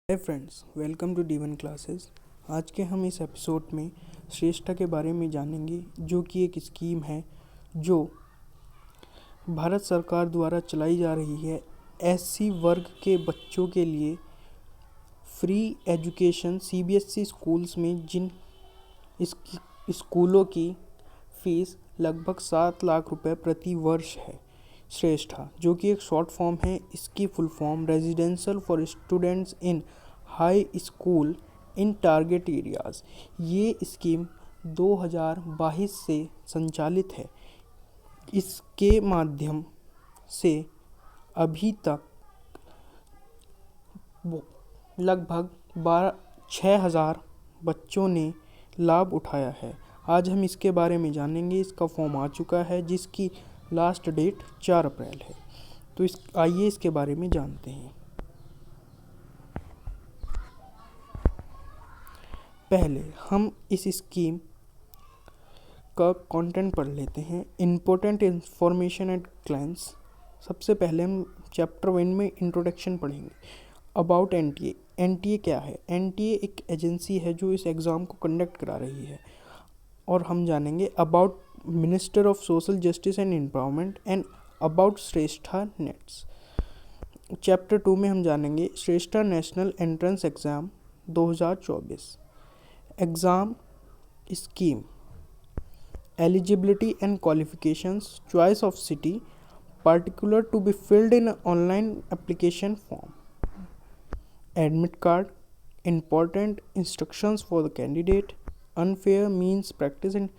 Hi friends, welcome to D1 classes. आज के हम इस एपिसोड में श्रेष्ठा के बारे में जानेंगे, जो कि एक स्कीम है जो भारत सरकार द्वारा चलाई जा रही है SC वर्ग के बच्चों के लिए फ्री एजुकेशन। CBSE स्कूल्स में जिन स्कूलों की फ़ीस लगभग 7 लाख रुपए प्रति वर्ष है। श्रेष्ठा, जो कि एक शॉर्ट फॉर्म है, इसकी full form residential for students in high school in target areas. ये स्कीम 2022 से संचालित है। इसके माध्यम से अभी तक लगभग 6,000 बच्चों ने लाभ उठाया है। आज हम इसके बारे में जानेंगे। इसका फॉर्म आ चुका है, जिसकी लास्ट डेट 4 अप्रैल है। तो आइए इसके बारे में जानते हैं। पहले हम इस स्कीम का कंटेंट पढ़ लेते हैं। Important information at glance. सबसे पहले हम चैप्टर 1 में इंट्रोडक्शन पढ़ेंगे। About NTA। NTA क्या है? NTA एक एजेंसी है जो इस एग्ज़ाम को कंडक्ट करा रही है। और हम जानेंगे about minister of social justice and empowerment and about Shreshta NETS. Chapter 2 में हम जानेंगे Shreshta national entrance exam 2024 exam scheme, eligibility and qualifications, choice of city, particular to be filled in online application form, admit card, important instructions for the candidate, unfair means practice and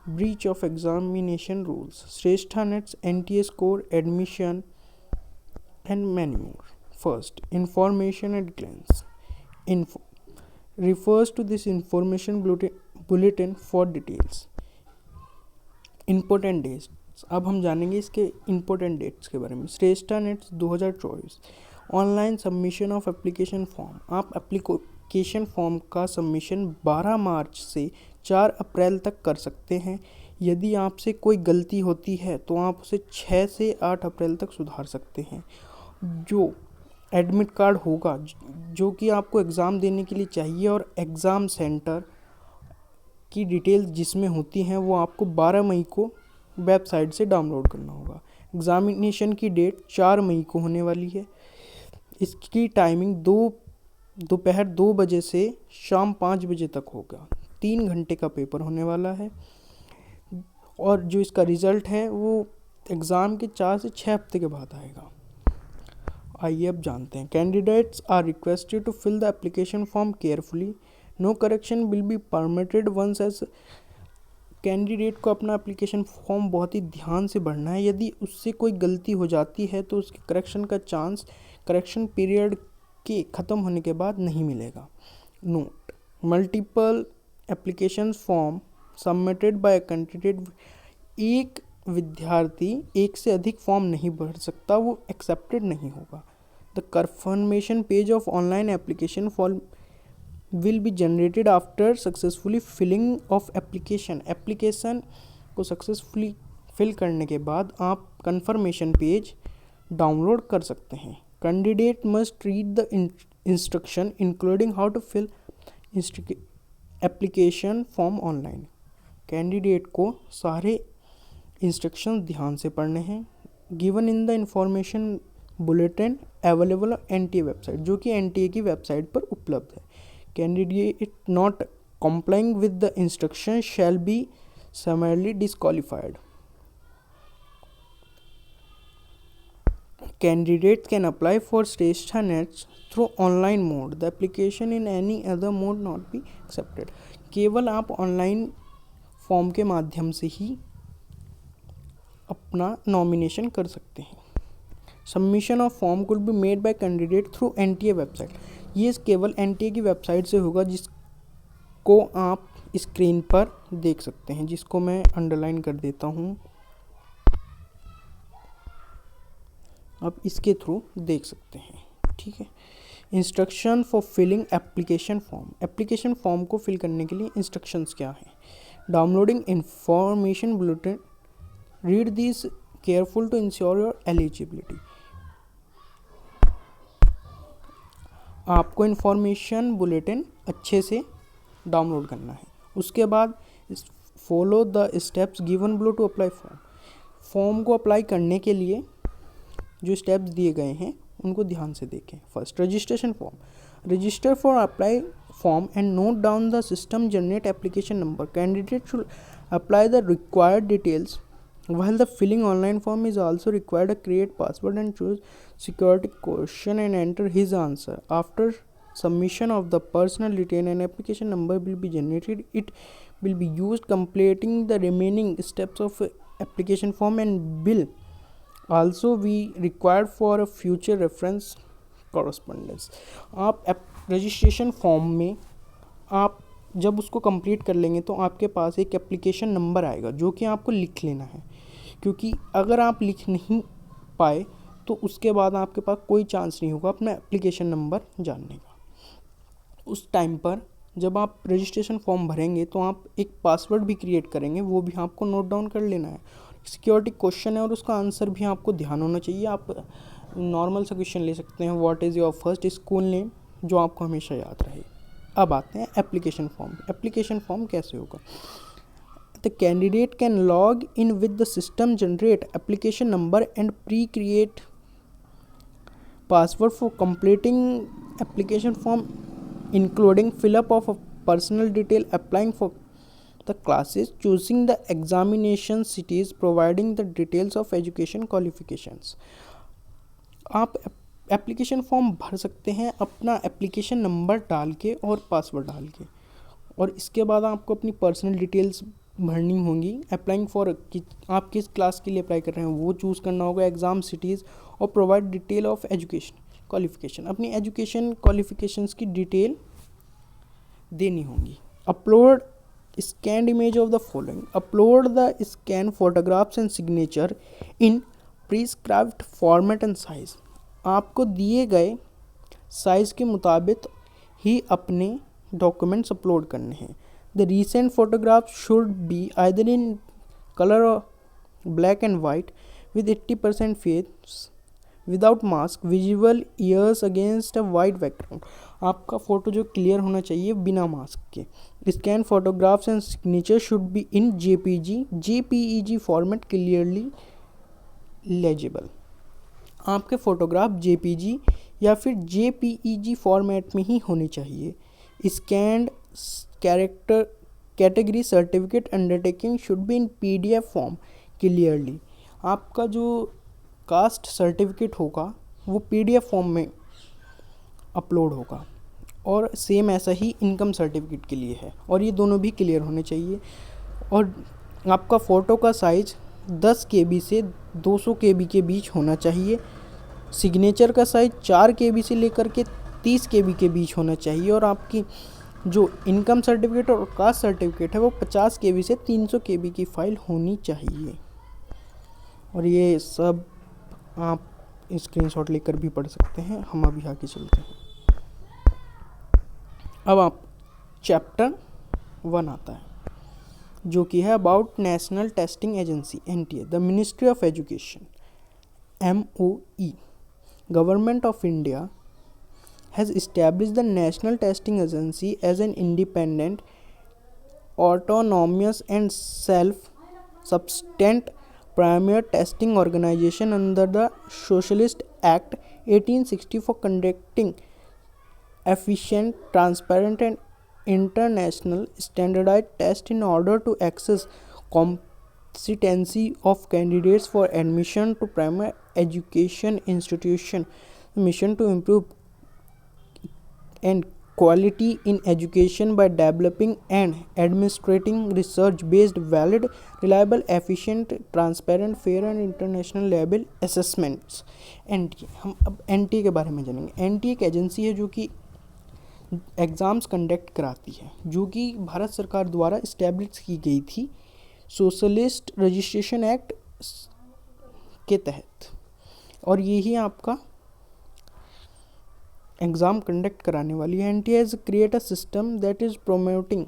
breach of examination rules, Shrestha Nets, NTA score, admission and many more. First, information at glance. Info refers to this information bulletin for details. Important dates. अब हम जानेंगे इसके important dates के बारे में। Shreshta NETS 2024 online submission of application form. आप application form का submission 12 मार्च से 4 अप्रैल तक कर सकते हैं। यदि आपसे कोई गलती होती है तो आप उसे 6 से 8 अप्रैल तक सुधार सकते हैं। जो एडमिट कार्ड होगा, जो कि आपको एग्ज़ाम देने के लिए चाहिए, और एग्ज़ाम सेंटर की डिटेल जिसमें होती हैं, वो आपको 12 मई को वेबसाइट से डाउनलोड करना होगा। एग्ज़ामिनेशन की डेट 4 मई को होने वाली है। इसकी टाइमिंग दोपहर 2 बजे से शाम 5 बजे तक होगा। 3 घंटे का पेपर होने वाला है। और जो इसका रिज़ल्ट है वो एग्ज़ाम के 4 से 6 हफ्ते के बाद आएगा। आइए अब जानते हैं। Candidates are requested to fill the application form carefully. No correction will be permitted once age. Candidate को अपना एप्लीकेशन फॉर्म बहुत ही ध्यान से भरना है। यदि उससे कोई गलती हो जाती है तो उसके करेक्शन का चांस करेक्शन पीरियड के ख़त्म होने के बाद नहीं मिलेगा। Note, multiple application form submitted by candidate. एक विद्यार्थी एक से अधिक फॉर्म नहीं भर सकता, वो एक्सेप्टेड नहीं होगा। The confirmation page of online application form will be generated after successfully filling of application। Application को सक्सेसफुली फिल करने के बाद आप कन्फर्मेशन पेज डाउनलोड कर सकते हैं। Candidate must read the instruction including how to fill application form online. Candidate को सारे इंस्ट्रक्शन ध्यान से पढ़ने हैं। Given in the information bulletin available NTA website, जो कि NTA की वेबसाइट पर उपलब्ध है। Candidate not complying with the instructions shall be summarily disqualified. Candidates can apply for Shrestha Nets through online mode. The application in any other mode not be accepted. केवल आप online form के माध्यम से ही अपना nomination कर सकते हैं। Submission of form could be made by candidate through NTA website. ये केवल NTA की वेबसाइट से होगा, जिसको आप स्क्रीन पर देख सकते हैं, जिसको मैं अंडरलाइन कर देता हूँ। आप इसके थ्रू देख सकते हैं, ठीक है। Instruction for filling application form. Application form को फिल करने के लिए इंस्ट्रक्शंस क्या हैं? Downloading information bulletin. Read this careful to ensure your eligibility. आपको इन्फॉर्मेशन बुलेटिन अच्छे से डाउनलोड करना है। उसके बाद follow the steps given below to apply form को अप्लाई करने के लिए जो स्टेप्स दिए गए हैं उनको ध्यान से देखें। First, registration form. Register for apply form and note down the system generate application number. Candidate should apply the required details while the filling online form is also required to create password and choose security question and enter his answer. After submission of the personal detail and application number will be generated, it will be used completing the remaining steps of application form and will also be required for a future reference correspondence. आप registration form में आप जब उसको complete कर लेंगे तो आपके पास एक एप्लीकेशन नंबर आएगा जो कि आपको लिख लेना है, क्योंकि अगर आप लिख नहीं पाए तो उसके बाद आपके पास कोई चांस नहीं होगा अपना एप्लीकेशन नंबर जानने का। उस टाइम पर जब आप रजिस्ट्रेशन फॉर्म भरेंगे तो आप एक पासवर्ड भी क्रिएट करेंगे, वो भी आपको नोट डाउन कर लेना है। सिक्योरिटी क्वेश्चन है और उसका आंसर भी आपको ध्यान होना चाहिए। आप नॉर्मल सा क्वेश्चन ले सकते हैं, what is your first school name, जो आपको हमेशा याद रहे। अब आते हैं एप्लीकेशन फॉर्म। एप्लीकेशन फॉर्म कैसे होगा? The candidate can log in with the system, generate application number and pre-create password for completing application form, including fill up of a personal detail, applying for the classes, choosing the examination cities, providing the details of education qualifications. आप application form भर सकते हैं अपना application number डाल के और password डाल के, और इसके बाद आपको अपनी पर्सनल डिटेल्स भरनी होंगी। अप्लाइंग फॉर आप किस क्लास के लिए अप्लाई कर रहे हैं वो चूज़ करना होगा, एग्ज़ाम सिटीज़, और provide detail of education qualification, अपनी एजुकेशन क्वालिफिकेशंस की डिटेल देनी होंगी। Upload scan image of the following. Upload the scan photographs and signature in prescribed format and size. आपको दिए गए साइज़ के मुताबिक ही अपने डॉक्यूमेंट्स अपलोड करने हैं। The recent photographs should be either in color or black and white with 80% face, without mask, visible ears against a white background. आपका photo जो क्लियर होना चाहिए बिना मास्क के। Scan photographs and signature should be in JPEG format, clearly legible. आपके photograph JPG या फिर JPEG format में ही होने चाहिए। Scanned category certificate undertaking should be in PDF form clearly. आपका जो कास्ट सर्टिफिकेट होगा वो PDF फॉर्म में अपलोड होगा, और सेम ऐसा ही इनकम सर्टिफिकेट के लिए है, और ये दोनों भी क्लियर होने चाहिए। और आपका फ़ोटो का साइज़ 10 KB से 200 KB के बीच होना चाहिए। सिग्नेचर का साइज़ 4 KB से लेकर के 30 KB के बीच होना चाहिए, और आपकी जो इनकम सर्टिफिकेट और कास्ट सर्टिफिकेट है वो 50 KB से 300 KB की फ़ाइल होनी चाहिए। और ये सब आप स्क्रीनशॉट लेकर भी पढ़ सकते हैं। हम अभी आगे चलते हैं। अब आप चैप्टर 1 आता है जो कि है about national testing agency NTA, the ministry of education MOE। Government of India has established the National Testing Agency as an independent, autonomous and self-subsistent premier testing organization under the Socialist Act 1860 for conducting efficient, transparent and international standardized tests in order to assess competency of candidates for admission to primary education institution. Mission to improve and quality in education by developing and administrating research-based, valid, reliable, efficient, transparent, fair and international level assessments. NTA, हम अब NTA के बारे में जानेंगे। NTA एक agency है जो कि एग्ज़ाम्स कंडक्ट कराती है, जो कि भारत सरकार द्वारा इस्टेब्लिश की गई थी सोशलिस्ट रजिस्ट्रेशन एक्ट के तहत, और यही आपका एग्ज़ाम कंडक्ट कराने वाली है। NTA is create a system that is promoting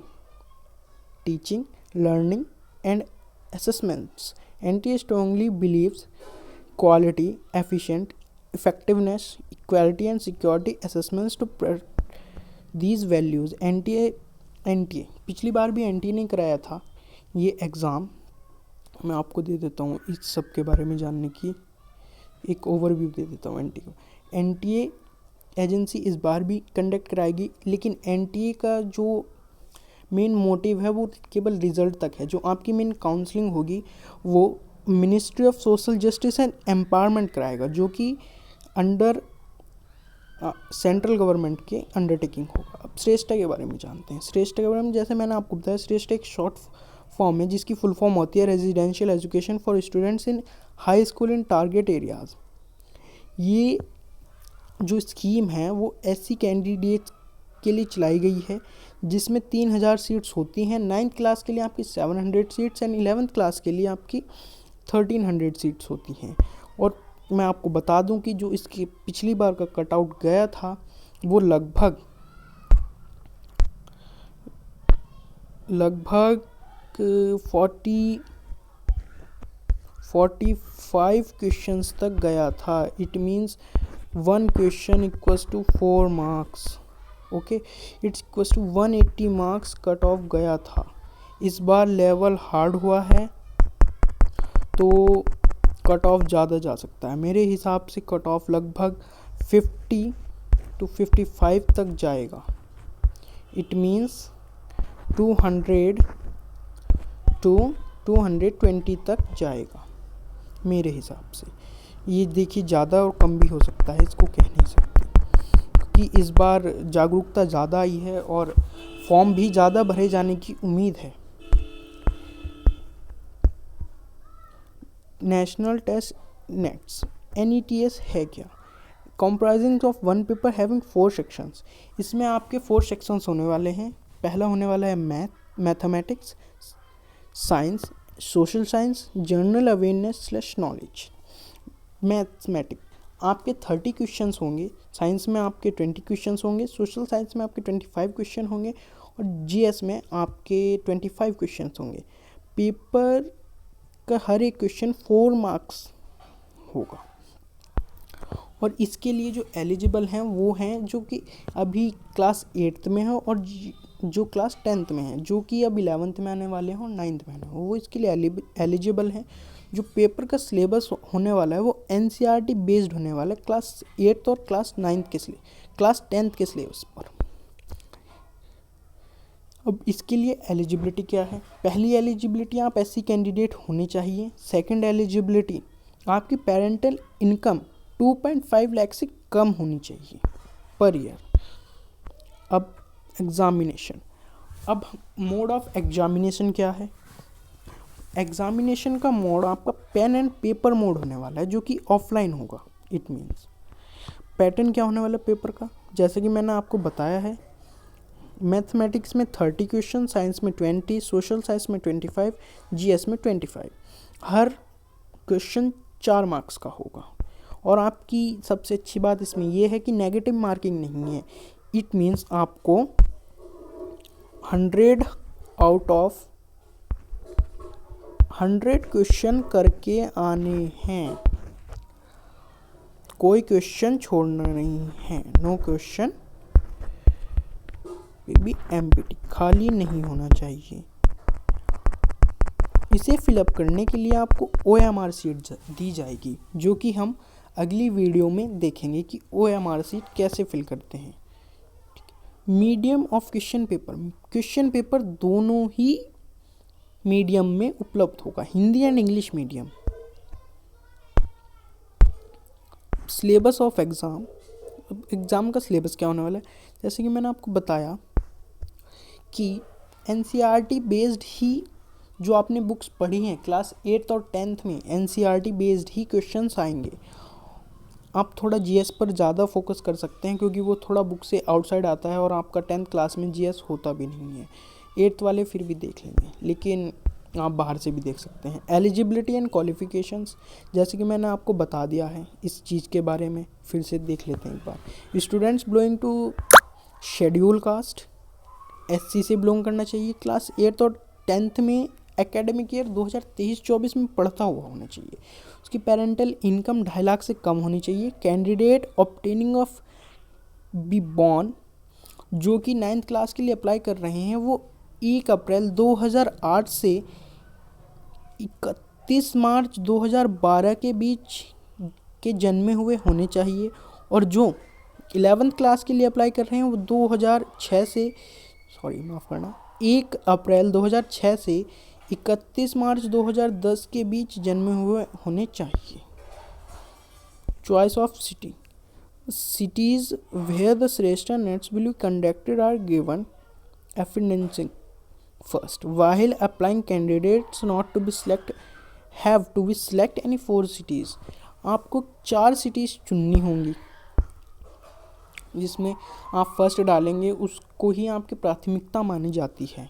teaching, learning and assessments. NTA strongly believes quality, efficient effectiveness, equality and security assessments to these values. NTA पिछली बार भी NTA ने कराया था ये एग्ज़ाम। मैं आपको दे देता हूँ इस सब के बारे में जानने की एक ओवरव्यू दे देता हूँ NTA को। NTA एजेंसी इस बार भी कंडक्ट कराएगी, लेकिन NTA का जो मेन मोटिव है वो केवल रिज़ल्ट तक है। जो आपकी मेन काउंसलिंग होगी वो ministry of social justice and empowerment कराएगा, जो कि अंडर सेंट्रल गवर्नमेंट के अंडरटेकिंग होगा। अब श्रेष्ठा के बारे में जानते हैं। श्रेष्ठा के बारे में जैसे मैंने आपको बताया, श्रेष्ठा एक शॉर्ट फॉर्म है जिसकी फुल फॉर्म होती है residential education for students in high school in target areas. ये जो स्कीम है वो SC कैंडिडेट्स के लिए चलाई गई है, जिसमें 3000 सीट्स होती हैं। 9th क्लास के लिए आपकी 700 सीट्स एंड 11th क्लास के लिए आपकी 1300 सीट्स होती हैं। और मैं आपको बता दूं कि जो इसकी पिछली बार का कट आउट गया था वो लगभग 45 क्वेश्चंस तक गया था। It means 1 question equals to 4 marks. Okay, it's equals to 180 marks cut off गया था। इस बार लेवल हार्ड हुआ है तो कट ऑफ ज़्यादा जा सकता है। मेरे हिसाब से कट ऑफ लगभग 50 to 55 तक जाएगा। इट मीन्स 200 to 220 तक जाएगा मेरे हिसाब से। ये देखिए ज़्यादा और कम भी हो सकता है, इसको कह नहीं सकते, क्योंकि इस बार जागरूकता ज़्यादा आई है और फॉर्म भी ज़्यादा भरे जाने की उम्मीद है। नेशनल टेस्ट नेट्स NETS है क्या? Comprising of 1 paper having 4 sections. इसमें आपके 4 सेक्शंस होने वाले हैं। पहला होने वाला है mathematics, science, social science, general awareness / knowledge. Mathematics आपके 30 क्वेश्चंस होंगे, साइंस में आपके 20 क्वेश्चंस होंगे, सोशल साइंस में आपके 25 क्वेश्चन होंगे और GS में आपके 25 क्वेश्चंस होंगे। पेपर का हर एक क्वेश्चन 4 मार्क्स होगा। और इसके लिए जो एलिजिबल हैं वो हैं जो कि अभी क्लास 8th में है और जो क्लास 10th में है, जो कि अब 11th में आने वाले हैं और 9th में आने वाले हैं, वो इसके लिए एलिजिबल हैं। जो पेपर का सिलेबस होने वाला है वो NCERT बेस्ड होने वाला है क्लास 8th और क्लास 10th के सिलेबस पर। अब इसके लिए एलिजिबिलिटी क्या है? पहली एलिजिबिलिटी आप SC कैंडिडेट होनी चाहिए। सेकंड एलिजिबिलिटी आपकी पेरेंटल इनकम 2.5 लाख से कम होनी चाहिए पर ईयर। अब एग्ज़ामिनेशन, अब मोड ऑफ एग्ज़ामिनेशन क्या है? एग्ज़ामिनेशन का मोड आपका पेन एंड पेपर मोड होने वाला है, जो कि ऑफलाइन होगा। इट मीन्स पैटर्न क्या होने वाला है पेपर का, जैसे कि मैंने आपको बताया है, मैथमेटिक्स में 30 क्वेश्चन, साइंस में 20, सोशल साइंस में 25, GS में 25। हर क्वेश्चन 4 मार्क्स का होगा। और आपकी सबसे अच्छी बात इसमें यह है कि नेगेटिव मार्किंग नहीं है। इट मीन्स आपको 100 आउट ऑफ 100 क्वेश्चन करके आने हैं, कोई क्वेश्चन छोड़ना नहीं है। नो क्वेश्चन भी एम्प्टी, खाली नहीं होना चाहिए। इसे फिलअप करने के लिए आपको OMR शीट दी जाएगी, जो कि हम अगली वीडियो में देखेंगे कि OMR शीट कैसे फिल करते हैं। मीडियम ऑफ क्वेश्चन पेपर दोनों ही मीडियम में उपलब्ध होगा, Hindi and English medium. Syllabus of exam का सिलेबस क्या होने वाला है? जैसे कि मैंने आपको बताया कि NCERT बेस्ड ही जो आपने बुक्स पढ़ी हैं क्लास 8th और 10th में, NCERT बेस्ड ही क्वेश्चंस आएंगे। आप थोड़ा GS पर ज़्यादा फोकस कर सकते हैं, क्योंकि वो थोड़ा बुक से आउटसाइड आता है और आपका 10th क्लास में GS होता भी नहीं है। 8th वाले फिर भी देख लेंगे, लेकिन आप बाहर से भी देख सकते हैं। एलिजिबिलिटी एंड क्वालिफिकेशंस, जैसे कि मैंने आपको बता दिया है इस चीज़ के बारे में, फिर से देख लेते हैं एक बार। Students belonging to schedule caste SC से बिलोंग करना चाहिए। क्लास 8th और 10th में एकेडमिक ईयर 2023-24 में पढ़ता हुआ होना चाहिए। उसकी पेरेंटल इनकम 2.5 लाख से कम होनी चाहिए। Candidate obtaining of be born, जो कि 9th क्लास के लिए अप्लाई कर रहे हैं, वो 1 अप्रैल 2008 से 31 मार्च 2012 के बीच के जन्मे हुए होने चाहिए। और जो 11th क्लास के लिए अप्लाई कर रहे हैं वो 2006 से 1 अप्रैल 2006 से 31 मार्च 2010 के बीच जन्मे हुए होने चाहिए। Choice of city, cities where the Shrestha Nets will be conducted are given financing first. While applying, candidates not to be have to be select any 4 cities. आपको 4 cities चुननी होंगी, जिसमें आप फर्स्ट डालेंगे उसको ही आपकी प्राथमिकता मानी जाती है।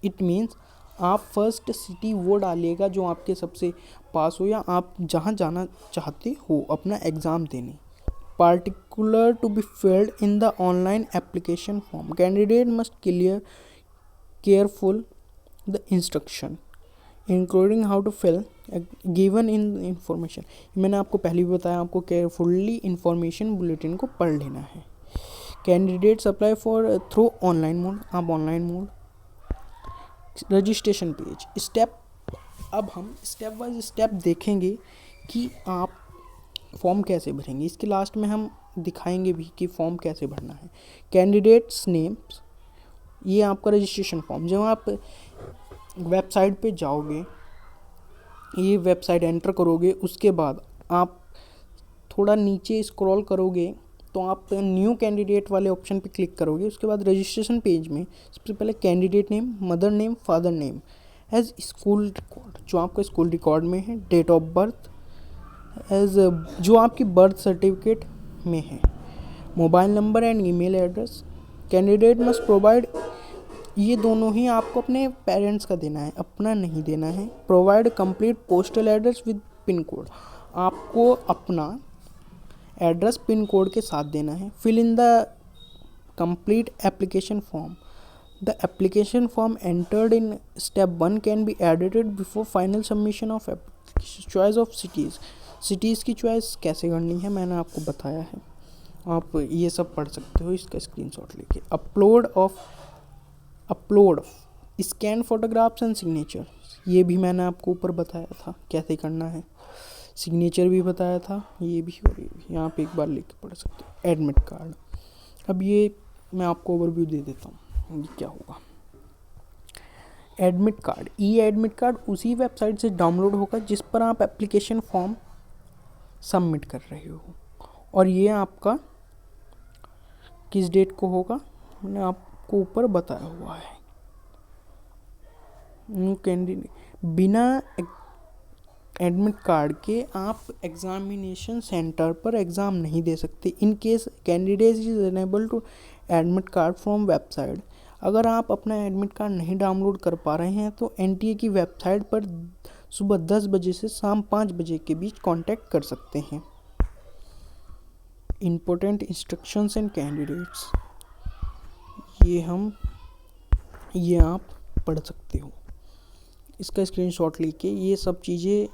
इट मीन्स आप फर्स्ट सिटी वो डालिएगा जो आपके सबसे पास हो या आप जहाँ जाना चाहते हो अपना एग्ज़ाम देने। Particular to be filled in the online application form. Candidate must careful the instruction including how to fill given in information. मैंने आपको पहले भी बताया, आपको केयरफुली इंफॉर्मेशन बुलेटिन को पढ़ लेना है। Candidates apply for through online mode, आप online mode. Registration page step, अब हम स्टेप वाइज स्टेप देखेंगे कि आप फॉर्म कैसे भरेंगे। इसके लास्ट में हम दिखाएंगे भी कि फॉर्म कैसे भरना है। कैंडिडेट्स नेम्स, ये आपका रजिस्ट्रेशन फॉर्म। जब आप वेबसाइट पे जाओगे, ये वेबसाइट एंटर करोगे, उसके बाद आप थोड़ा नीचे स्क्रॉल करोगे तो आप न्यू कैंडिडेट वाले ऑप्शन पे क्लिक करोगे। उसके बाद रजिस्ट्रेशन पेज में सबसे पहले candidate name, mother name, father name as school record, जो आपका स्कूल रिकॉर्ड में है, डेट ऑफ बर्थ एज जो आपकी बर्थ सर्टिफिकेट में है, mobile number and email address. Candidate must provide, ये दोनों ही आपको अपने पेरेंट्स का देना है, अपना नहीं देना है। Provide complete postal address with pin code, आपको अपना एड्रेस पिन कोड के साथ देना है। Fill in the complete application form, the application form entered in step 1 can be edited before final submission of application. Choice of cities, cities की choice कैसे करनी है मैंने आपको बताया है, आप ये सब पढ़ सकते हो इसका स्क्रीनशॉट लेके। Upload scan photographs and signature, ये भी मैंने आपको ऊपर बताया था कैसे करना है। सिग्नेचर भी बताया था, ये भी और ये भी, यहाँ पे एक बार लेके पढ़ सकते हो। एडमिट कार्ड, अब ये मैं आपको ओवरव्यू दे देता हूँ ये क्या होगा। एडमिट कार्ड, ई एडमिट कार्ड उसी वेबसाइट से डाउनलोड होगा जिस पर आप एप्लीकेशन फॉर्म सबमिट कर रहे हो, और ये आपका किस डेट को होगा मैंने आपको ऊपर बताया हुआ है। बिना एडमिट कार्ड के आप एग्जामिनेशन सेंटर पर एग्ज़ाम नहीं दे सकते। In case candidate is unable to admit card from website, अगर आप अपना एडमिट कार्ड नहीं डाउनलोड कर पा रहे हैं तो एनटीए की वेबसाइट पर सुबह 10 बजे से शाम 5 बजे के बीच कांटेक्ट कर सकते हैं। इम्पोर्टेंट इंस्ट्रक्शंस एंड कैंडिडेट्स, ये आप पढ़ सकते हो, इसका स्क्रीनशॉट लेके ये सब चीज़ें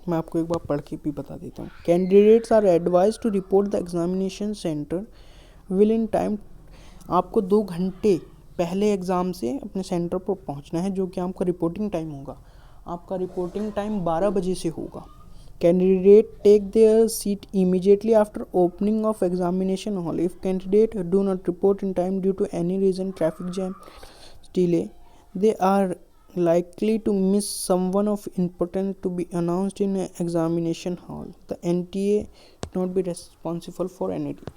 मैं आपको एक बार पढ़ के भी बता देता हूँ। Candidates are advise to report the examination centre will in time, आपको 2 घंटे पहले एग्ज़ाम से अपने सेंटर पर पहुँचना है, जो कि आपका रिपोर्टिंग टाइम होगा। आपका रिपोर्टिंग टाइम 12 बजे से होगा। Candidate take their seat immediately after opening of examination hall. If candidate do not report in time due to any reason, traffic jam, delay, they are likely to miss someone of importance to be announced in an examination hall. The NTA not be responsible for anything.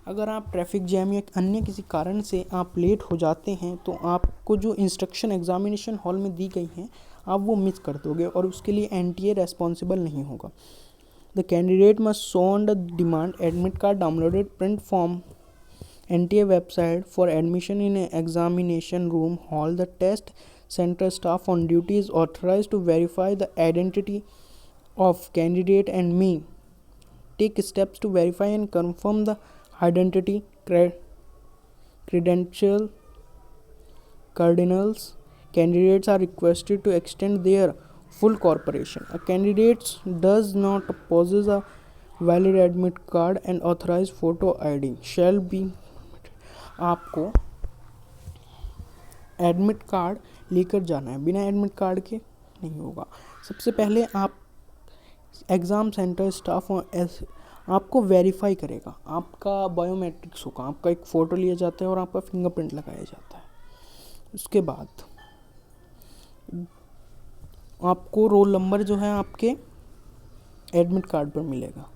अगर आप traffic jam या अन्य किसी कारण से आप late हो जाते हैं तो आपको जो इंस्ट्रक्शन एग्जामिनेशन हॉल में दी गई हैं आप वो मिस कर दोगे और उसके लिए NTA रेस्पॉन्सिबल नहीं होगा। The candidate must show on the demand admit card downloaded print form NTA website for admission in an examination room hall. The test center staff on duty is authorized to verify the identity of candidate and may take steps to verify and confirm the identity, credential, cardinals, Candidates are requested to extend their full cooperation. A candidate does not possess a valid admit card and authorized photo ID shall be. आपको admit card लेकर जाना है, बिना admit card के नहीं होगा। सबसे पहले आप एग्ज़ाम सेंटर स्टाफ आपको वेरीफाई करेगा, आपका बायोमेट्रिक्स होगा, आपका एक फ़ोटो लिया जाता है और आपका फिंगरप्रिंट लगाया जाता है। उसके बाद आपको रोल नंबर जो है आपके एडमिट कार्ड पर मिलेगा।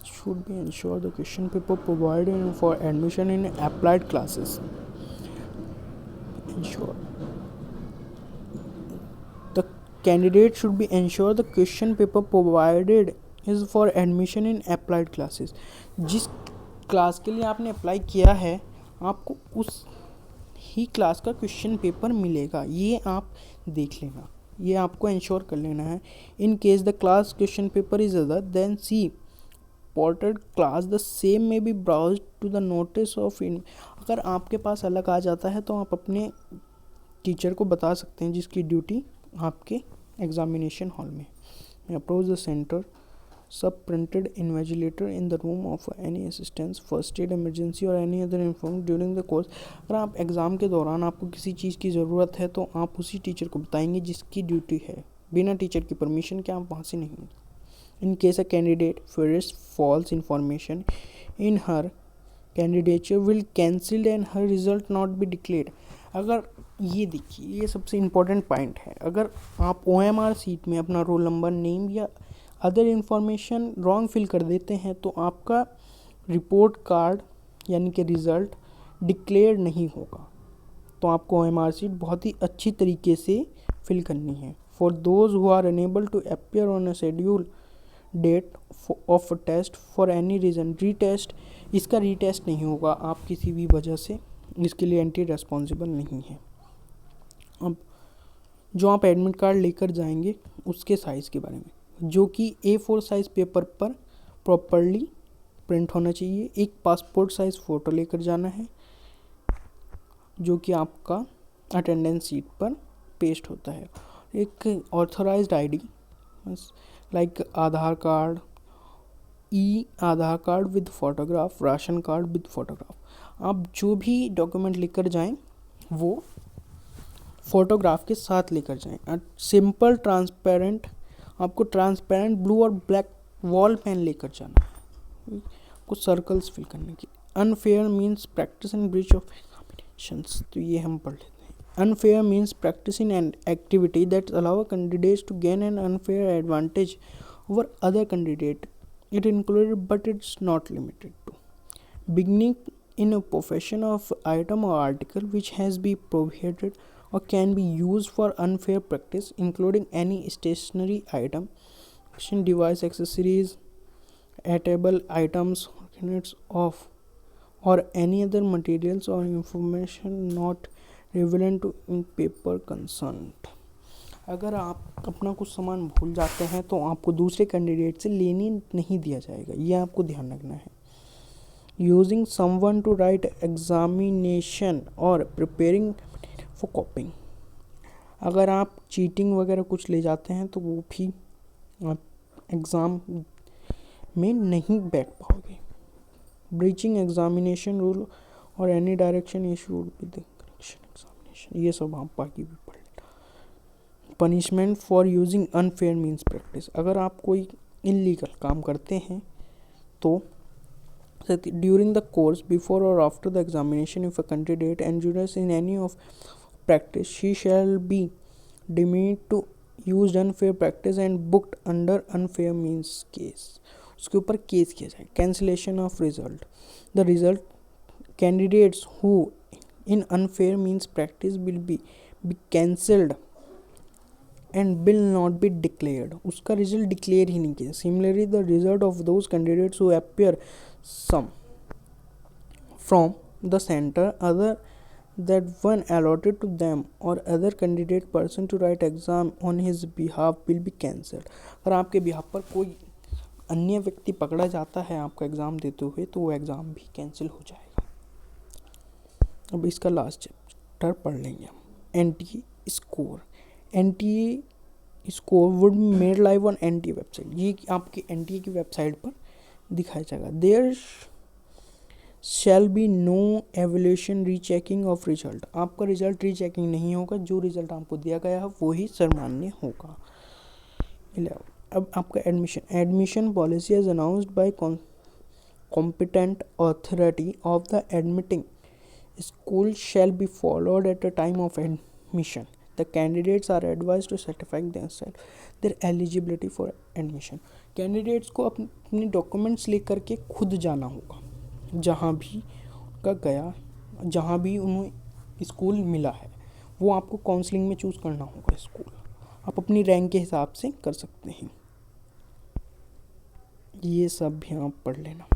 Should be ensure the question paper provided for admission in applied classes. Ensure the candidate should be ensure the question paper provided is for admission in applied classes. जिस class के लिए आपने apply किया है आपको उस ही क्लास का question paper मिलेगा, ये आप देख लेना, ये आपको इंश्योर कर लेना है। In case the class question paper is other than C ported class the same may be browsed to the notice of in। अगर आपके पास अलग आ जाता है तो आप अपने टीचर को बता सकते हैं जिसकी ड्यूटी आपके एग्जामिनेशन हॉल में। Approach the centre superintendent invigilator in the room of any assistance first aid emergency or any other inform during the course. अगर आप एग्ज़ाम के दौरान आपको किसी चीज़ की ज़रूरत है तो आप उसी टीचर को बताएंगे जिसकी ड्यूटी है, बिना टीचर की परमिशन के आप वहाँ से नहीं। In case a candidate furnishes false information in her candidature will cancelled and her result not be declared। अगर ये देखिए, ये सबसे इम्पोर्टेंट पॉइंट है, अगर आप OMR सीट में अपना रोल नंबर, नेम या अदर इंफॉर्मेशन रॉन्ग फिल कर देते हैं तो आपका रिपोर्ट कार्ड यानी कि रिज़ल्ट डिक्लेयर नहीं होगा। तो आपको OMR सीट बहुत ही अच्छी तरीके से फिल करनी है। For those who are unable to appear on a schedule date of test for any reason retest, इसका रीटेस्ट नहीं होगा, आप किसी भी वजह से इसके लिए एंटी रेस्पॉन्सिबल नहीं है। अब जो आप एडमिट कार्ड लेकर जाएंगे उसके साइज़ के बारे में, जो कि A4 साइज़ पेपर पर प्रॉपरली प्रिंट होना चाहिए। एक पासपोर्ट साइज़ फ़ोटो लेकर जाना है जो कि आपका अटेंडेंस सीट पर पेस्ट होता है। एक authorised ID like Aadhaar card, Aadhaar card with photograph, ration card with photograph. आप जो भी डॉक्यूमेंट लेकर जाएं वो फोटोग्राफ के साथ लेकर जाएं। सिंपल ट्रांसपेरेंट, आपको ट्रांसपेरेंट ब्लू और ब्लैक वॉल पेन लेकर जाना है, कुछ सर्कल्स फिल करने की। Unfair means practice in breach of examinations, तो ये हम पढ़ लेते हैं। Unfair means practicing an activity that allow candidates to gain an unfair advantage over other candidate. It included, but it's not limited to, beginning in a possession of item or article which has been prohibited or can be used for unfair practice, including any stationary item, device, accessories, eatable items, units of, or any other materials or information not relevant to in paper concerned. अगर आप अपना कुछ सामान भूल जाते हैं तो आपको दूसरे कैंडिडेट से लेने नहीं दिया जाएगा, ये आपको ध्यान रखना है। Using someone to write examination और प्रिपेयरिंग फॉर कॉपिंग, अगर आप चीटिंग वगैरह कुछ ले जाते हैं तो वो भी आप एग्ज़ाम में नहीं बैठ पाओगे। Breaching examination rule or any direction issued with examination, ये सब आप बाकी भी पढ़ लेना। Punishment for using unfair means practice, अगर आप कोई इनलीगल काम करते हैं तो during the course before or after the examination if a candidate indulges in any of practice she shall be deemed to use unfair practice and booked under unfair means case, उसके ऊपर case किया जाए। Cancellation of result, the result candidates who in unfair means practice will be cancelled and will not be declared, उसका result declare ही नहीं किया। Similarly the result of those candidates who appear some from the centre other that one allotted to them or other candidate person to write exam on his behalf will be cancelled। अगर आपके behalf पर कोई अन्य व्यक्ति पकड़ा जाता है आपका एग्ज़ाम देते हुए तो वो एग्ज़ाम भी कैंसिल हो जाएगा। अब इसका लास्ट चैप्टर पढ़ लेंगे हम, NTA score, NTA score would be made live on NTA website, ये आपकी NTA की वेबसाइट पर दिखाया जाएगा। There shall be no evolution rechecking of result, आपका रिजल्ट रीचेकिंग नहीं होगा, जो रिजल्ट आपको दिया गया है वही सर्वमान्य होगा। 11, अब आपका admission policy is announced by competent authority of the admitting school shall be followed at the time of admission. The candidates are advised to certify themselves their eligibility for admission. Candidates को अपने documents लेकर के खुद जाना होगा, जहाँ भी का गया, जहाँ भी उन्हें स्कूल मिला है वो आपको काउंसलिंग में चूज़ करना होगा स्कूल, आप अपनी रैंक के हिसाब से कर सकते हैं। ये सब भी आप पढ़ लेना।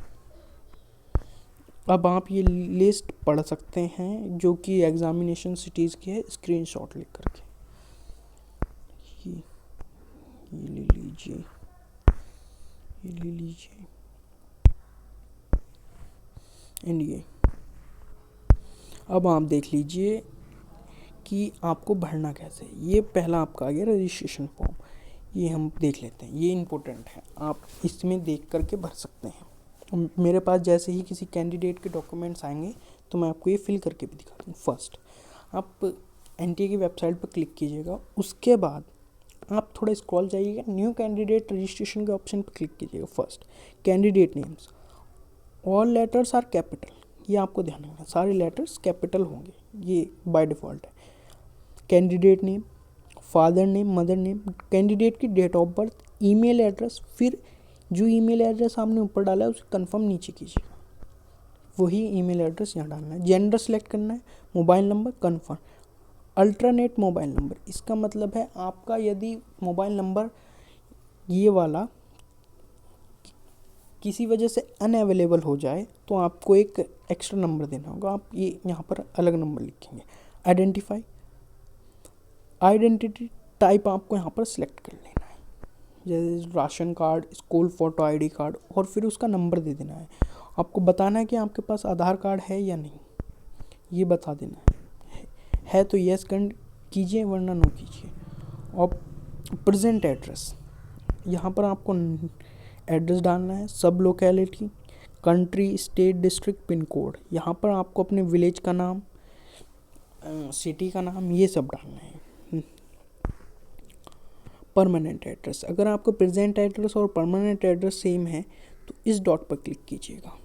अब आप ये लिस्ट पढ़ सकते हैं जो कि एग्जामिनेशन सिटीज़ की है, स्क्रीनशॉट लेकर करके ये ले लीजिए, ये ले लीजिए। एंड ये अब आप देख लीजिए कि आपको भरना कैसे है। ये पहला आपका आ गया रजिस्ट्रेशन फॉर्म, ये हम देख लेते हैं, ये इम्पोर्टेंट है, आप इसमें देख करके भर सकते हैं। मेरे पास जैसे ही किसी कैंडिडेट के डॉक्यूमेंट्स आएंगे तो मैं आपको ये फिल करके भी दिखा दूँ। फर्स्ट आप NTA की वेबसाइट पर क्लिक कीजिएगा, उसके बाद आप थोड़ा स्क्रॉल जाइएगा, न्यू कैंडिडेट रजिस्ट्रेशन के ऑप्शन पर क्लिक कीजिएगा। First candidate names, all letters are capital, ये आपको ध्यान रखना, सारे लेटर्स कैपिटल होंगे, ये बाय डिफ़ॉल्ट है। Candidate name, father name, mother name, candidate की date of birth, email address, फिर जो ईमेल एड्रेस आपने ऊपर डाला है उसे कंफर्म नीचे कीजिएगा, वही ईमेल एड्रेस यहाँ डालना है। जेंडर सेलेक्ट करना है, mobile number confirm, alternate mobile number, इसका मतलब है आपका यदि मोबाइल नंबर ये वाला किसी वजह से अनअवेलेबल हो जाए तो आपको एक एक्स्ट्रा नंबर देना होगा, आप ये यहाँ पर अलग नंबर लिखेंगे। आइडेंटिटी टाइप आपको यहाँ पर सिलेक्ट कर लेना है, जैसे ration card, school photo, ID card, और फिर उसका नंबर दे देना है। आपको बताना है कि आपके पास आधार कार्ड है या नहीं, ये बता देना है तो यस कीजिए वरना नो कीजिए। और प्रेजेंट एड्रेस, यहाँ पर आपको एड्रेस डालना है, सब locality, country, state, district, pin code, यहाँ पर आपको अपने विलेज का नाम, सिटी का नाम, ये सब डालना है। परमानेंट एड्रेस, अगर आपका प्रेजेंट एड्रेस और परमानेंट एड्रेस सेम है तो इस डॉट पर क्लिक कीजिएगा,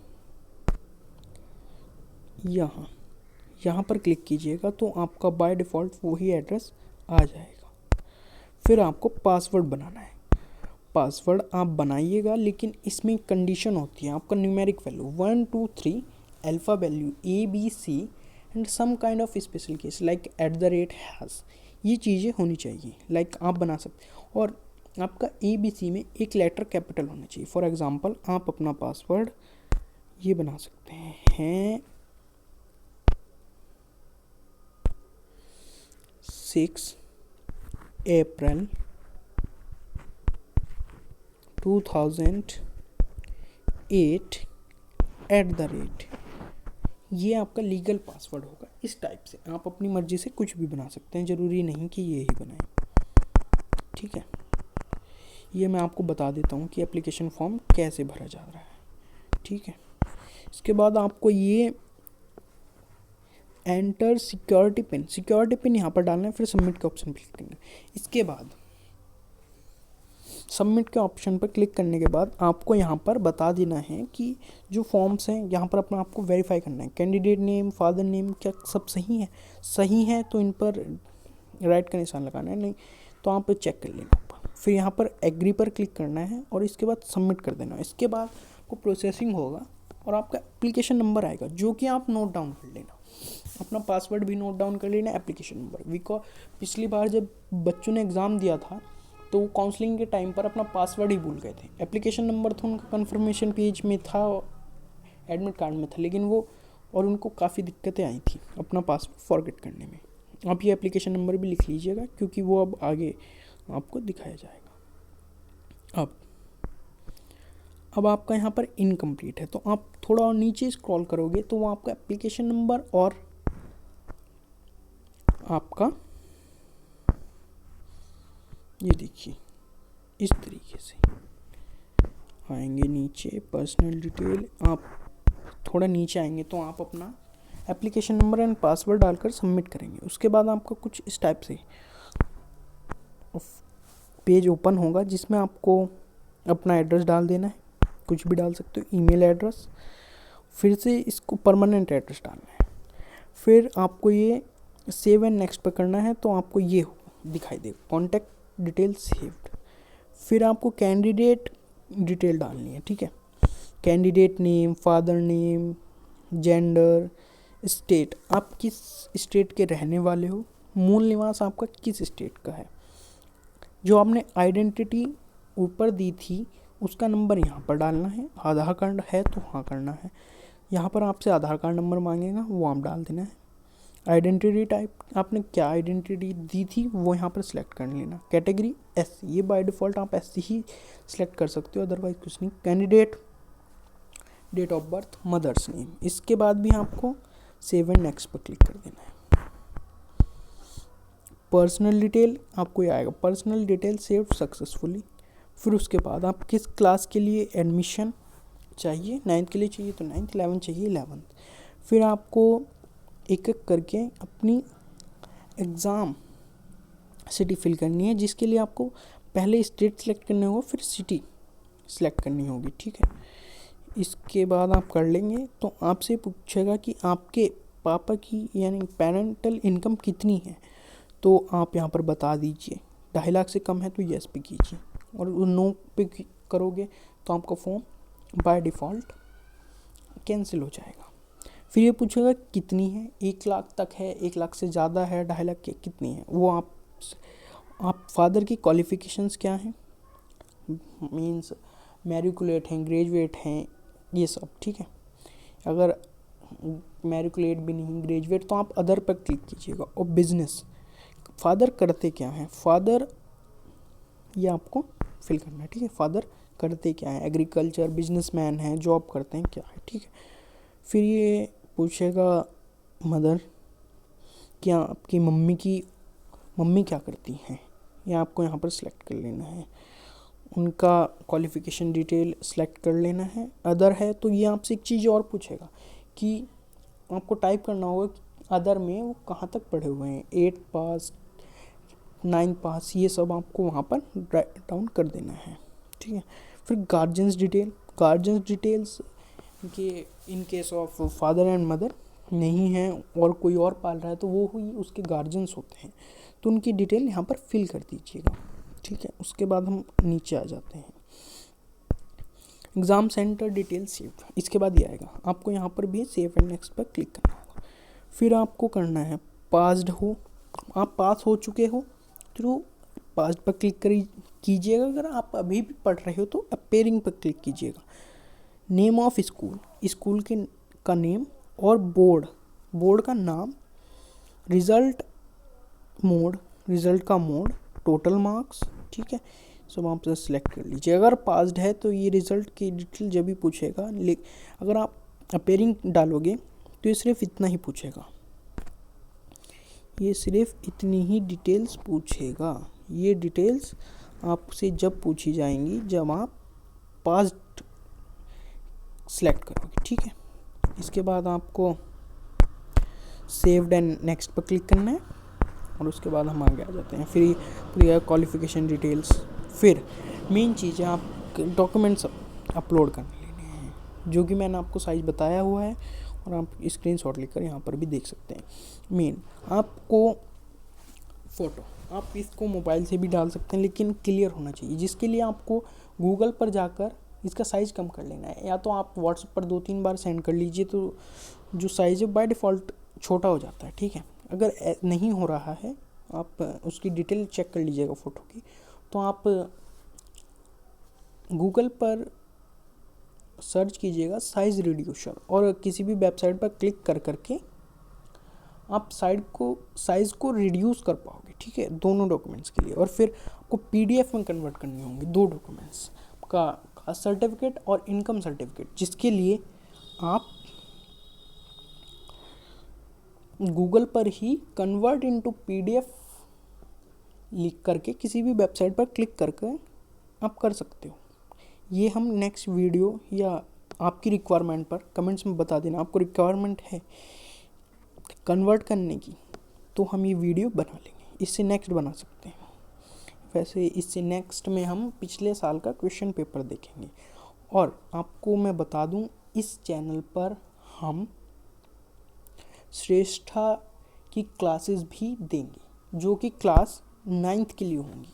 यहाँ पर क्लिक कीजिएगा तो आपका बाय डिफ़ॉल्ट वही एड्रेस आ जाएगा। फिर आपको पासवर्ड बनाना है, पासवर्ड आप बनाइएगा, लेकिन इसमें कंडीशन होती है, आपका numeric value 1 2 3 alpha value ABC and some kind of special case like @ ये चीज़ें होनी चाहिए, लाइक आप बना सकते हैं। और आपका ABC में एक लेटर कैपिटल होना चाहिए। फॉर एग्जांपल आप अपना पासवर्ड ये बना सकते हैं 6 अप्रैल 2008 @ ये आपका लीगल पासवर्ड होगा। इस टाइप से आप अपनी मर्ज़ी से कुछ भी बना सकते हैं, ज़रूरी नहीं कि ये ही बनाएं, ठीक है। ये मैं आपको बता देता हूँ कि एप्लीकेशन फॉर्म कैसे भरा जा रहा है, ठीक है। इसके बाद आपको ये एंटर सिक्योरिटी पिन यहाँ पर डालना है, फिर सबमिट के ऑप्शन पर क्लिक करना है। इसके बाद सबमिट के ऑप्शन पर क्लिक करने के बाद आपको यहाँ पर बता देना है कि जो फॉर्म्स हैं यहाँ पर अपना आपको वेरीफाई करना है, कैंडिडेट नेम, फादर नेम, क्या सब सही है तो इन पर राइट का निशान लगाना है, नहीं तो आप चेक कर लेना ऊपर। फिर यहाँ पर एग्री पर क्लिक करना है और इसके बाद सबमिट कर देना। इसके बाद आपको प्रोसेसिंग होगा और आपका एप्लीकेशन नंबर आएगा, जो कि आप नोट डाउन कर लेना, अपना पासवर्ड भी नोट डाउन कर लेना, एप्लीकेशन नंबर। बिकॉज पिछली बार जब बच्चों ने एग्ज़ाम दिया था तो वो काउंसलिंग के टाइम पर अपना पासवर्ड ही भूल गए थे। एप्लीकेशन नंबर तो उनका कंफर्मेशन पेज में था, एडमिट कार्ड में था, लेकिन वो और उनको काफ़ी दिक्कतें आई थी अपना पासवर्ड फॉरगेट करने में। आप ये एप्लीकेशन नंबर भी लिख लीजिएगा क्योंकि वो अब आगे आपको दिखाया जाएगा। अब आपका यहाँ पर इनकम्प्लीट है तो आप थोड़ा और नीचे स्क्रॉल करोगे तो वो आपका एप्लीकेशन नंबर और आपका ये देखिए इस तरीके से आएंगे नीचे पर्सनल डिटेल। आप थोड़ा नीचे आएंगे तो आप अपना एप्लीकेशन नंबर एंड पासवर्ड डालकर सबमिट करेंगे। उसके बाद आपका कुछ इस टाइप से पेज ओपन होगा जिसमें आपको अपना एड्रेस डाल देना है, कुछ भी डाल सकते हो, ईमेल एड्रेस। फिर से इसको परमानेंट एड्रेस डालना है। फिर आपको ये सेव एंड नेक्स्ट पर करना है तो आपको ये दिखाई देगा कॉन्टैक्ट डिटेल सेव्ड। फिर आपको कैंडिडेट डिटेल डालनी है, ठीक है। Candidate name, father name, gender, state, आप किस स्टेट के रहने वाले हो, मूल निवास आपका किस स्टेट का है, जो आपने आइडेंटिटी ऊपर दी थी उसका नंबर यहाँ पर डालना है। आधार कार्ड है तो हाँ करना है, यहाँ पर आपसे आधार कार्ड नंबर मांगेगा वो आप डाल देना है। आइडेंटिटी टाइप आपने क्या आइडेंटिटी दी थी वो यहाँ पर सिलेक्ट कर लेना। कैटेगरी एससी, ये बाय डिफ़ॉल्ट आप एससी ही सिलेक्ट कर सकते हो, अदरवाइज कुछ नहीं। Candidate, date of birth, mother's name. इसके बाद भी आपको सेव एंड नेक्स्ट पर क्लिक कर देना है। पर्सनल डिटेल आपको ये आएगा, पर्सनल डिटेल सेव्ड सक्सेसफुली। फिर उसके बाद आप किस क्लास के लिए एडमिशन चाहिए, 9th के लिए चाहिए तो 9th, 11th चाहिए 11th। फिर आपको एक एक करके अपनी एग्ज़ाम सिटी फिल करनी है, जिसके लिए आपको पहले स्टेट सेलेक्ट करना होगा, फिर सिटी सेलेक्ट करनी होगी, ठीक है। इसके बाद आप कर लेंगे तो आपसे पूछेगा कि आपके पापा की यानी पेरेंटल इनकम कितनी है, तो आप यहाँ पर बता दीजिए। 2.5 लाख से कम है तो येस पे कीजिए, और नो पे करोगे तो आपका फॉर्म बाय डिफ़ॉल्ट कैंसिल हो जाएगा। फिर ये पूछेगा कितनी है, 1 लाख तक है, 1 लाख से ज़्यादा है, 2.5 लाख की कितनी है, वो आप फादर की क्वालिफ़िकेशंस क्या हैं, मींस मैरिकुलेट हैं, ग्रेजुएट हैं, ये सब, ठीक है। अगर मैरिकुलेट भी नहीं, ग्रेजुएट, तो आप अदर पर क्लिक कीजिएगा। और बिजनेस, फादर करते क्या हैं, फादर ये आपको फिल करना है, ठीक है। फादर करते क्या है, एग्रीकल्चर, बिजनेसमैन है, जॉब करते हैं क्या है, ठीक है। फिर ये पूछेगा मदर, क्या आपकी मम्मी क्या करती हैं, ये आपको यहाँ पर सिलेक्ट कर लेना है। उनका क्वालिफ़िकेशन डिटेल सेलेक्ट कर लेना है। अदर है तो ये आपसे एक चीज़ और पूछेगा कि आपको टाइप करना होगा कि अदर में वो कहाँ तक पढ़े हुए हैं, 8 पास, 9 पास, ये सब आपको वहाँ पर राइट डाउन कर देना है, ठीक है। फिर गार्जियंस डिटेल्स कि in case of father and mother नहीं हैं और कोई और पाल रहा है तो वो ही उसके गार्जियंस होते हैं, तो उनकी डिटेल यहाँ पर फिल कर दीजिएगा, ठीक है। उसके बाद हम नीचे आ जाते हैं, एग्ज़ाम सेंटर डिटेल सेव। इसके बाद ये आएगा, आपको यहाँ पर भी सेव एंड नेक्स्ट पर क्लिक करना होगा। फिर आपको करना है पास्ड हो, आप पास हो चुके हो तो पास्ड पर क्लिक कीजिएगा। अगर आप अभी भी पढ़ रहे हो तो अपेयरिंग पर क्लिक कीजिएगा। नेम ऑफ स्कूल का नेम और बोर्ड का नाम, रिज़ल्ट का मोड, टोटल मार्क्स, ठीक है, सब आप सेलेक्ट कर लीजिए। अगर पास्ड है तो ये रिज़ल्ट की डिटेल जब भी पूछेगा, अगर आप अपेयरिंग डालोगे तो ये सिर्फ इतना ही पूछेगा, ये सिर्फ इतनी ही डिटेल्स पूछेगा। ये डिटेल्स आपसे जब पूछी जाएंगी जब आप पास्ड सेलेक्ट करोगे, ठीक है। इसके बाद आपको सेव्ड एंड नेक्स्ट पर क्लिक करना है और उसके बाद हम आगे आ जाते हैं। फिर क्वालिफ़िकेशन डिटेल्स, फिर मेन चीज़ है आप डॉक्यूमेंट्स अपलोड करने लेने हैं, जो कि मैंने आपको साइज़ बताया हुआ है और आप स्क्रीनशॉट लेकर यहाँ पर भी देख सकते हैं। मेन आपको फ़ोटो, आप इसको मोबाइल से भी डाल सकते हैं लेकिन क्लियर होना चाहिए, जिसके लिए आपको गूगल पर जाकर इसका साइज़ कम कर लेना है, या तो आप व्हाट्सएप पर 2-3 बार सेंड कर लीजिए तो जो साइज़ है बाय डिफ़ॉल्ट छोटा हो जाता है, ठीक है। अगर नहीं हो रहा है, आप उसकी डिटेल चेक कर लीजिएगा फ़ोटो की, तो आप गूगल पर सर्च कीजिएगा साइज़ रिड्यूसर और किसी भी वेबसाइट पर क्लिक करके आप साइज़ को रिड्यूस कर पाओगे, ठीक है, दोनों डॉक्यूमेंट्स के लिए। और फिर आपको PDF में कन्वर्ट करने होंगे 2 डॉक्यूमेंट्स का कास्ट सर्टिफिकेट और इनकम सर्टिफिकेट, जिसके लिए आप गूगल पर ही कन्वर्ट इनटू PDF लिख करके किसी भी वेबसाइट पर क्लिक करके आप कर सकते हो। ये हम नेक्स्ट वीडियो या आपकी रिक्वायरमेंट पर कमेंट्स में बता देना। आपको रिक्वायरमेंट है कन्वर्ट करने की तो हम ये वीडियो बना लेंगे, इससे नेक्स्ट बना सकते हैं। वैसे इससे नेक्स्ट में हम पिछले साल का क्वेश्चन पेपर देखेंगे। और आपको मैं बता दूं, इस चैनल पर हम श्रेष्ठा की क्लासेस भी देंगे जो कि क्लास 9th के लिए होंगी।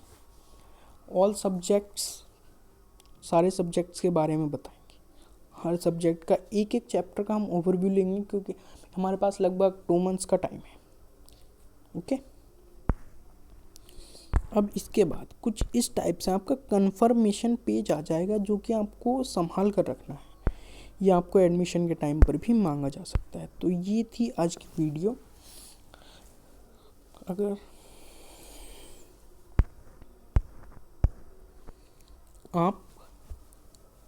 ऑल सब्जेक्ट्स, सारे सब्जेक्ट्स के बारे में बताएंगे। हर सब्जेक्ट का एक एक चैप्टर का हम ओवरव्यू लेंगे क्योंकि हमारे पास लगभग 2 मंथ्स का टाइम है। ओके, अब इसके बाद कुछ इस टाइप से आपका कंफर्मेशन पेज आ जाएगा जो कि आपको संभाल कर रखना है। ये आपको एडमिशन के टाइम पर भी मांगा जा सकता है। तो ये थी आज की वीडियो। अगर आप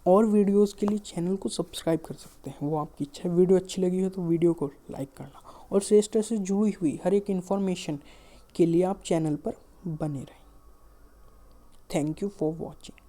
और वीडियोस के लिए चैनल को सब्सक्राइब कर सकते हैं, वो आपकी इच्छा है। वीडियो अच्छी लगी हो तो वीडियो को लाइक करना, और श्रेष्ठा से जुड़ी हुई हर एक इन्फॉर्मेशन के लिए आप चैनल पर बने रहें। Thank you for watching.